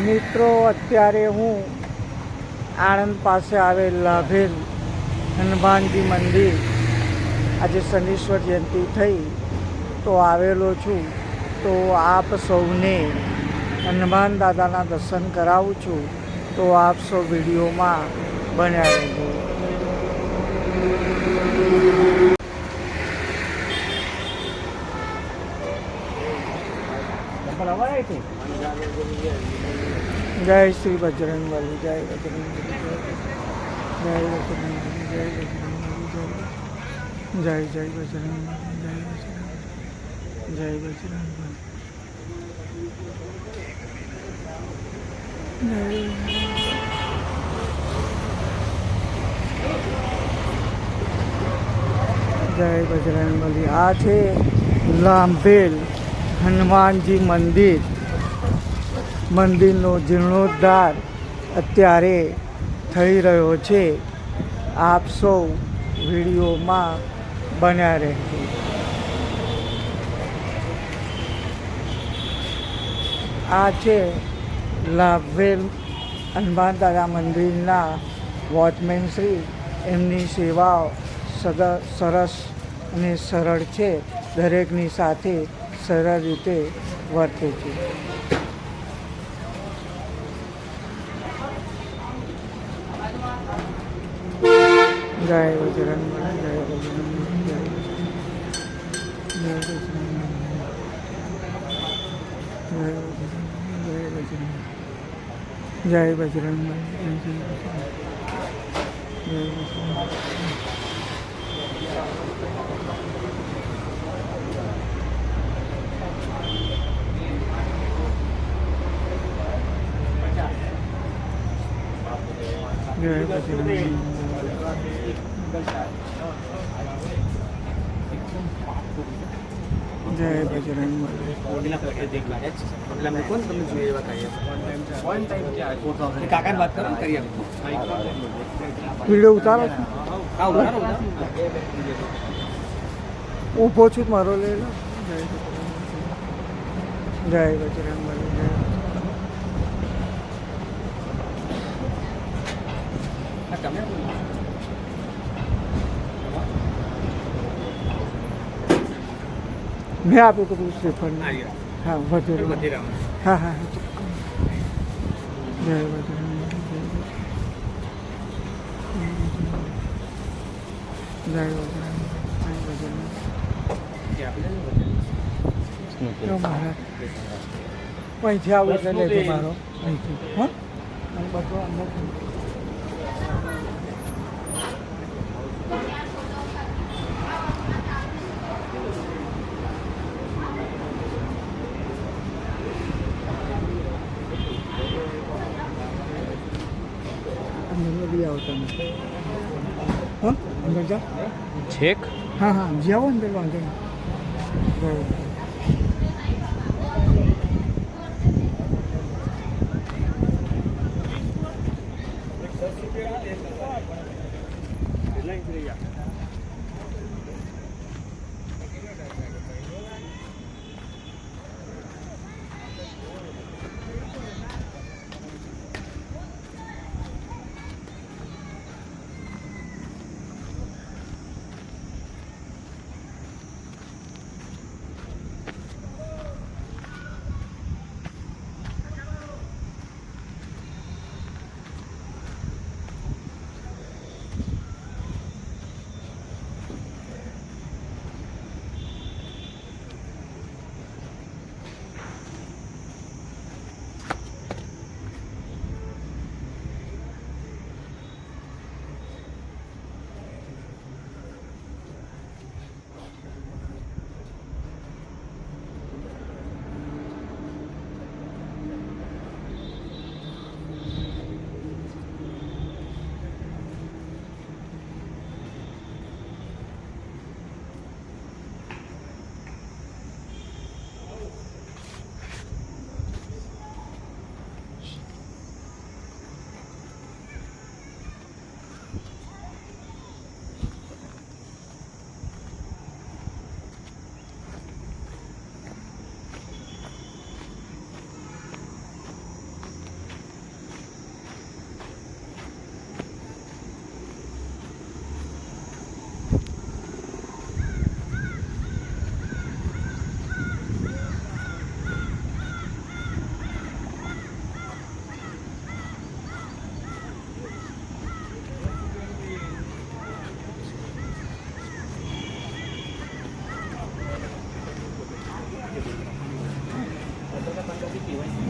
મિત્રો, અત્યારે હું આણંદ પાસે આવેલ લાભેલ હનુમાનજી મંદિર આજે શનીશ્વર જયંતિ થઈ તો આવેલો છું. તો આપ સૌને હનુમાન દાદાના દર્શન કરાવું છું. તો આપ સૌ વિડીયોમાં બન્યા રહેજો. જય શ્રી બજરંગબલી, જય બજરંગબલી, જય બજરંગબલી, જય બજરંગબલી, જય જય બજરંગબલી, જય બજરંગબલી, જય બજરંગબલી. આ છે લાભેલ હનુમાનજી મંદિર. મંદિરનો જીર્ણોદ્ધાર અત્યારે થઈ રહ્યો છે. આપ સૌ વિડીયોમાં બન્યા રહેજો. આ છે લાભેલ હનુમાન દાદા મંદિરના વોચમેન શ્રી. એમની સેવાઓ સરસ અને સરળ છે. દરેકની સાથે સરળ રીતે વર્તે છે. જય બજરંગબલી, જય બજરંગબલી, જય બજરંગબલી, જય બજરંગબલી, જય બજરંગબલી. જય બજરંગબલી. વિડીયો ઉતારો છો? ઊભો છું મારો લઈ લો. જય બજરંગબલી, જય મેં આપ્યું તો બધું શ્રીફળ. હા, વધુ. હા હા, જય બજરંગબલી, જય બજરંગબલી. મહારાજ અહીંથી આવું એટલે લેજો મારો અહીંથી. હા, બધું અંદર બી આવતા નથી. હા, અંદર જાઓ છેક. હા હા, જાઓ અંદર, વાંધો નહીં.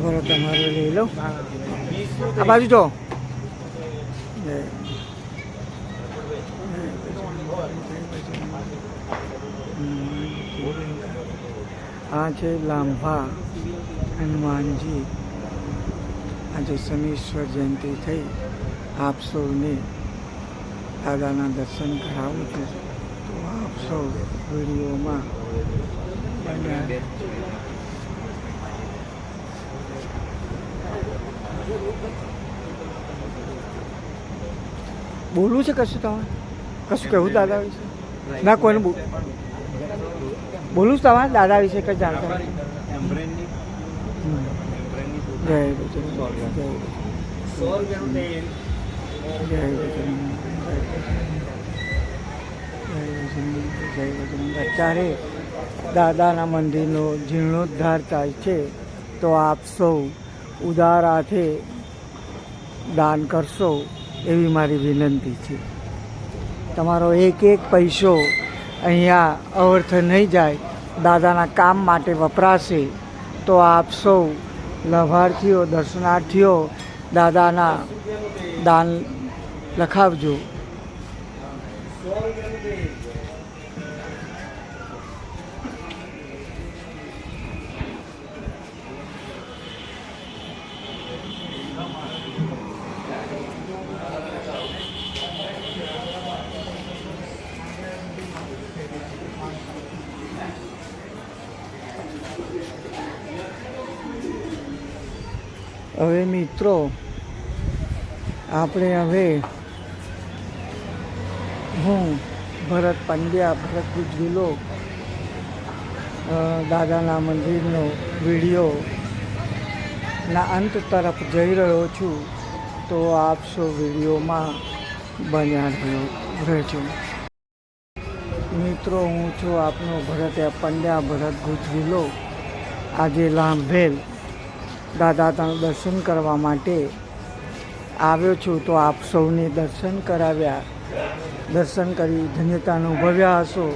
બોલો તમારે લઈ લો આ બાજુ જો આ છે લાંભા હનુમાનજી. આજે શનિશ્વર જયંતિ થઈ. આપ સૌને દાદાના દર્શન કરાવું છું તો આપ સૌ વિડીયોમાં બન્યા. બોલવું છે કશું તમારે? કશું કહેવું દાદા વિશે? ના કોઈને બોલું તમારે દાદા વિશે કંઈ જાણતા? જય બજરંગ, જય બજરંગ. અત્યારે દાદાના મંદિરનો જીર્ણોદ્ધાર થાય છે તો આપ સૌ ઉદાર હાથે દાન કરશો એવી મારી વિનંતી છે. તમારો એક એક પૈસો અહીંયા અવર્થ નહીં જાય, દાદાના કામ માટે વપરાશે. તો આપ સૌ લાભાર્થીઓ, દર્શનાર્થીઓ દાદાના દાન લખાવજો. હવે મિત્રો આપણે હું ભરત પંડ્યા, ભરત ગુજવીલો દાદાના મંદિરનો વિડીયોના અંત તરફ જઈ રહ્યો છું તો આપ સૌ વિડીયોમાં બન્યા રહેજો. મિત્રો હું છું આપનો ભરત પંડ્યા, ભરત ગુજવીલો. આજે લાંભેલ દાદાના દર્શન કરવા માટે આવ્યો છું તો આપ સૌને દર્શન કરાવ્યા. દર્શન કરી ધન્યતા અનુભવ્યા હશો.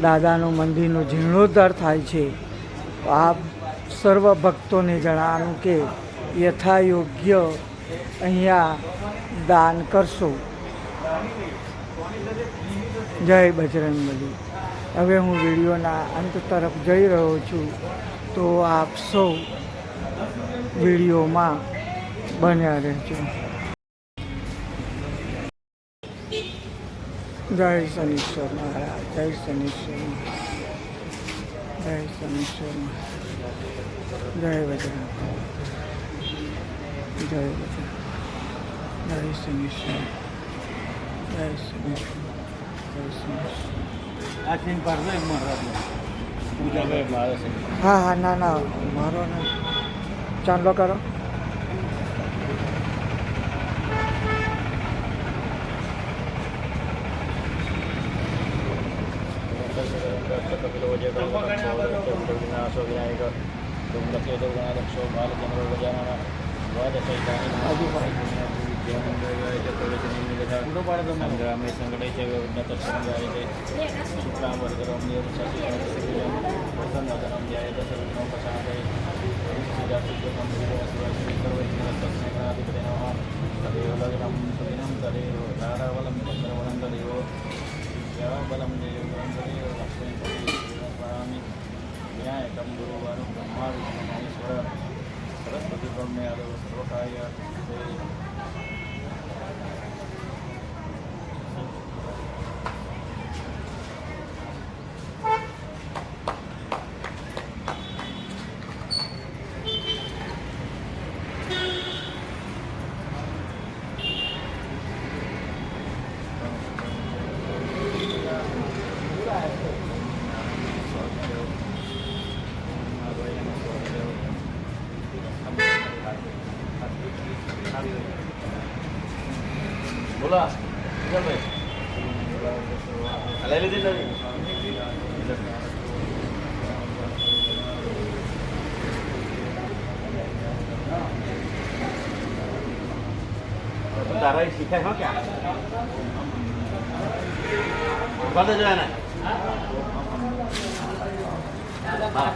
દાદાનું મંદિરનો જીર્ણોદ્ધાર થાય છે તો આપ સર્વ ભક્તોને જણાવવાનું કે યથાયોગ્ય અહીંયા દાન કરશો. જય બજરંગબલી. હવે હું વિડીયોના અંત તરફ જઈ રહ્યો છું તો આપ સૌ વિડીયોમાં બન્યા રહેજો. જય શનિશ્વર મહારાજ, જય શનિશ્વર, જય શનિશ્વર, જય બજરંગ, જય બજરંગ, જય શનિશ્વર, જય શનિશ્વર, જય શનિશ્વર. હા ના મારો ના ચાંદલો કરો. बोला तारा सीखा है क्या बता जो है ना हाँ